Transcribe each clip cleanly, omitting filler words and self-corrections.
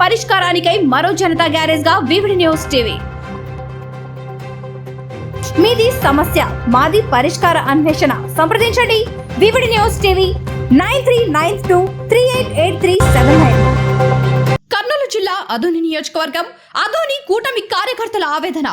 పరిష్కారానికై మరో జనతా గ్యారేజ్ గా VVD news TV. మీది సమస్య మాది పరిష్కార అన్వేషణ. సంప్రదించండి వివిడి న్యూస్ టీవీ 9392388379. కర్నూలు జిల్లా అదోని నియోజకవర్గం అదోని కూటమి కార్యకర్తల ఆవేదన.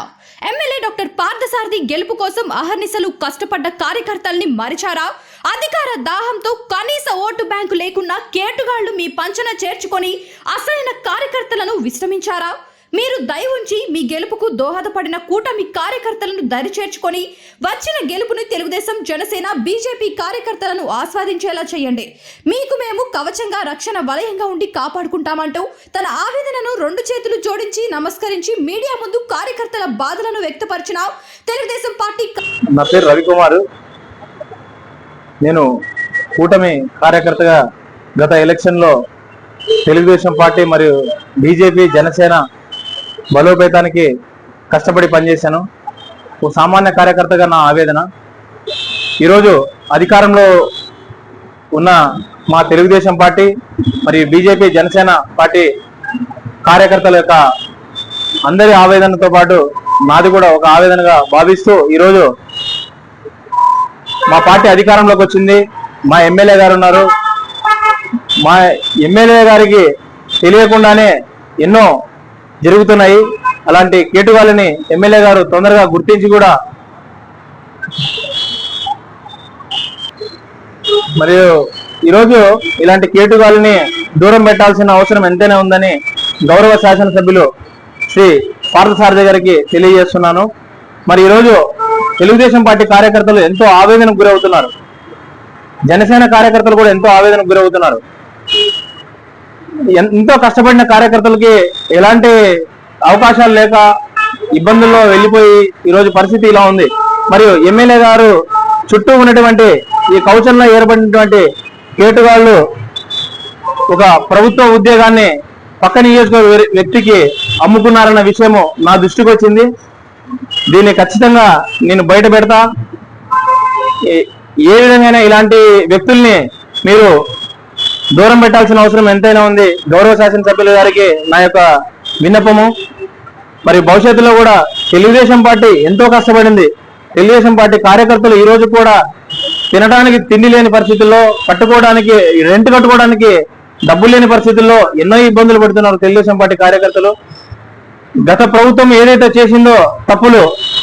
ఎమ్మెల్యే డాక్టర్ పార్థసారథి గెలుపు కోసం అహర్నిశలు కష్టపడ్డ కార్యకర్తల్ని మరిచారా? అధికార దాహంతో కనీస ఓటు బ్యాంకు లేకున్నా కేటుగాళ్లు మీ పంచన చేర్చుకొని అసలైన కార్యకర్తలను విశ్రమించారా? మీరు దయ ఉంచి మీ గెలుపుకు దోహదపడిన కూటమి కార్యకర్తలను దరి చేర్చుకొని వచ్చిన గెలుపుని తెలుగుదేశం, జనసేన, బీజేపీ కార్యకర్తలను ఆస్వాదించేలా చేయండి. మీకు మేము కవచంగా, రక్షణ వలయంగా ఉండి కాపాడుకుంటామంటూ తన ఆవేదనను రెండు చేతులు జోడించి నమస్కరించి మీడియా ముందు కార్యకర్తల బాధలను వ్యక్తపరిచిన తెలుగుదేశం పార్టీ. నా పేరు రవికుమార్. నేను కూటమి కార్యకర్తగా గత ఎలక్షన్లో తెలుగుదేశం పార్టీ మరియు బీజేపీ, జనసేన బలోపేతానికి కష్టపడి పనిచేశాను. ఓ సామాన్య కార్యకర్తగా నా ఆవేదన. ఈరోజు అధికారంలో ఉన్న మా తెలుగుదేశం పార్టీ మరియు బీజేపీ, జనసేన పార్టీ కార్యకర్తల యొక్క అందరి ఆవేదనతో పాటు నాది కూడా ఒక ఆవేదనగా భావిస్తూ ఈరోజు మా పార్టీ అధికారంలోకి వచ్చింది. మా ఎమ్మెల్యే గారు ఉన్నారు. మా ఎమ్మెల్యే గారికి తెలియకుండానే ఎన్నో జరుగుతున్నాయి. అలాంటి కేటుగాళ్ళని ఎమ్మెల్యే గారు తొందరగా గుర్తించి కూడా మరియు ఈరోజు ఇలాంటి కేటుగాళ్ళని దూరం పెట్టాల్సిన అవసరం ఎంతైనా ఉందని గౌరవ శాసనసభ్యులు శ్రీ పార్థసారథి గారికి తెలియజేస్తున్నాను. మరి ఈరోజు తెలుగుదేశం పార్టీ కార్యకర్తలు ఎంతో ఆవేదనకు గురవుతున్నారు. జనసేన కార్యకర్తలు కూడా ఎంతో ఆవేదనకు గురవుతున్నారు. ఎంతో కష్టపడిన కార్యకర్తలకి ఎలాంటి అవకాశాలు లేక ఇబ్బందుల్లో వెళ్ళిపోయి ఈరోజు పరిస్థితి ఇలా ఉంది. మరియు ఎమ్మెల్యే గారు చుట్టూ ఉన్నటువంటి ఈ కౌశల్లో ఏర్పడినటువంటి కేటుగాళ్ళు ఒక ప్రభుత్వ ఉద్యోగాన్ని పక్క నియోజకవర్గ వ్యక్తికి అమ్ముకున్నారన్న విషయము నా దృష్టికి వచ్చింది. దీన్ని ఖచ్చితంగా నేను బయట పెడతా. ఏ విధంగా ఇలాంటి వ్యక్తుల్ని మీరు దూరం పెట్టాల్సిన అవసరం ఎంతైనా ఉంది. గౌరవ శాసనసభ్యుల గారికి నా యొక్క విన్నపము. మరి భవిష్యత్తులో కూడా తెలుగుదేశం పార్టీ ఎంతో కష్టపడింది. తెలుగుదేశం పార్టీ కార్యకర్తలు ఈ రోజు కూడా తినడానికి తిండి లేని పరిస్థితుల్లో, కట్టుకోవడానికి రెంట్ కట్టుకోవడానికి డబ్బులు లేని పరిస్థితుల్లో ఎన్నో ఇబ్బందులు పడుతున్నారు తెలుగుదేశం పార్టీ కార్యకర్తలు. గత ప్రభుత్వం ఏదైతే చేసిందో తప్పులు,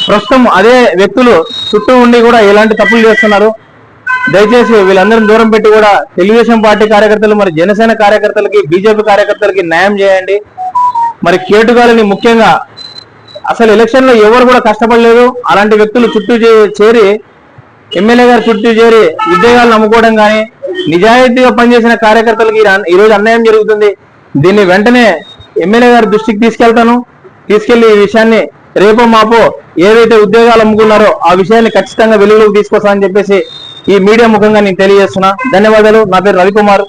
ప్రస్తుతం అదే వ్యక్తులు చుట్టూ ఉండి కూడా ఎలాంటి తప్పులు చేస్తున్నారు. దయచేసి వీళ్ళందరినీ దూరం పెట్టి కూడా తెలుగుదేశం పార్టీ కార్యకర్తలు, మరి జనసేన కార్యకర్తలకి, బీజేపీ కార్యకర్తలకి న్యాయం చేయండి. మరి కేటుగాలని ముఖ్యంగా అసలు ఎలక్షన్ లో ఎవరు కూడా కష్టపడలేదు. అలాంటి వ్యక్తులు చుట్టూ చేరి, ఎమ్మెల్యే గారు చుట్టూ చేరి ఉద్యోగాలు నమ్ముకోవడం కానీ, నిజాయితీగా పనిచేసిన కార్యకర్తలకి ఈరోజు అన్యాయం జరుగుతుంది. దీన్ని వెంటనే ఎమ్మెల్యే గారి దృష్టికి తీసుకెళ్లి ఈ విషయాన్ని రేపో మాపో ఏదైతే ఉద్యోగాలు అమ్ముకున్నారో ఆ విషయాన్ని ఖచ్చితంగా వెలుగులోకి తీసుకొస్తానని చెప్పేసి ఈ మీడియా ముఖంగా నేను తెలియజేస్తున్నా. ధన్యవాదాలు. నా పేరు రవికుమార్,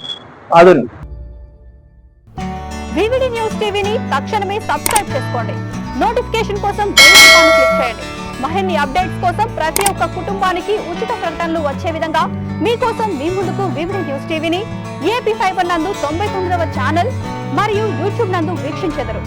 ఆదోని. వివిడి న్యూస్ టీవీని తక్షణమే సబ్స్క్రైబ్ చేసుకోండి. నోటిఫికేషన్ కోసం బెల్ ఐకాన్ క్లిక్ చేయండి. మరిన్ని అప్డేట్స్ కోసం ప్రతి ఒక్క కుటుంబానికి ఉచిత ప్రకటనలు వచ్చే విధంగా మీకోసం మీ ముందుకు వివిడి న్యూస్ టీవీని ఏపీ ఫైబర్ నందు 99వ ఛానల్ మరియు యూట్యూబ్ నందు వీక్షించెదరు.